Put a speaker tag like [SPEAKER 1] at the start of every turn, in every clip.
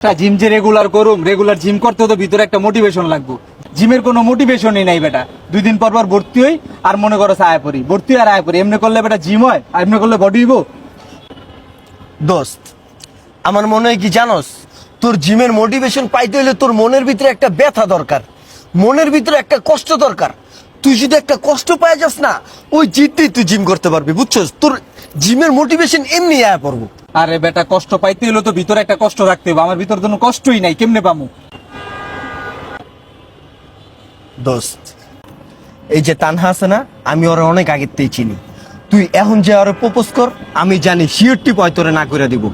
[SPEAKER 1] একটা জিম যে রেগুলার করুম, রেগুলার জিম করতে তো ভিতরে একটা মোটিভেশন লাগবে। জিমের কোনো মোটিভেশনই নাই বেটা। 2 দিন পর পর ভর্তি হই আর মনে করো আয় পড়ি, ভর্তি আর আয় পড়ি। এমনি করলে বেটা জিম হয়? আর এমনি করলে বডি হইব?
[SPEAKER 2] দোস্ত, আমার মনে হয় কি জানোস, তোর জিমের মোটিভেশন পাইতে হলে তোর মনের ভিতরে একটা ব্যথা দরকার, মনের ভিতরে একটা কষ্ট দরকার। তুই যদি একটা কষ্ট পাই যাস না, ওই জিততেই তুই জিম করতে পারবি, বুঝছস? তোর জিমের মোটিভেশন এমনি আয়া পড়বো।
[SPEAKER 1] আরে বেটা, কষ্ট পাইতে হলে তো ভিতরে একটা কষ্ট রাখতে হবে। আমার ভিতরে কোনো কষ্টই নাই, কেমনে পামু?
[SPEAKER 2] দোস্ত, এই যে তানহা আছে না, আমি ওরা অনেক আগের থেকেই চিনি। তুই এখন যে ওরা প্রপোজ কর, আমি জানি শিওরটি হয় তোরে না করে দিব।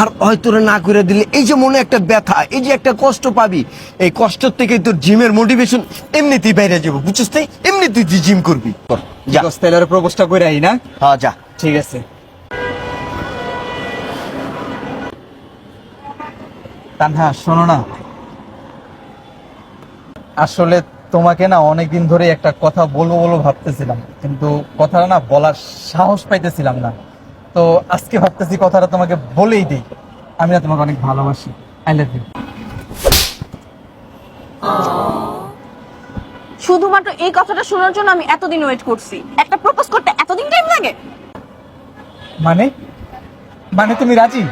[SPEAKER 2] আর হয় তোরে না করে দিলে এই যে মনে একটা ব্যথা, এই যে একটা কষ্ট পাবি, এই কষ্ট থেকে তোর জিমের মোটিভেশন এমনিতেই বাইরে যাবো, বুঝছিস? তাই এমনি তুই জিম করবি। কর, যা।
[SPEAKER 1] তাহলে প্রপোজটা করে আই না?
[SPEAKER 2] হ্যাঁ, যা।
[SPEAKER 1] ঠিক আছে। তানহা, শোনো না, আসলে তোমাকে না অনেকদিন ধরে একটা কথা বলবো বলবো ভাবতেছিলাম, কিন্তু কথাটা না বলার সাহস পাইতেছিলাম না। তো আজকে ভাবতেছি কথাটা তোমাকে বলেই দিই। আমি না তোমাকে অনেক ভালোবাসি। I love you.
[SPEAKER 3] শুধুমাত্র এই কথাটা শোনার জন্য আমি এতদিন ওয়েট করছি। একটা প্রপোজ করতে এতদিন টাইম লাগে?
[SPEAKER 1] মানে মানে তুমি রাজি?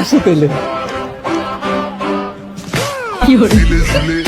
[SPEAKER 1] আসি পেলে।
[SPEAKER 4] Zile, zile,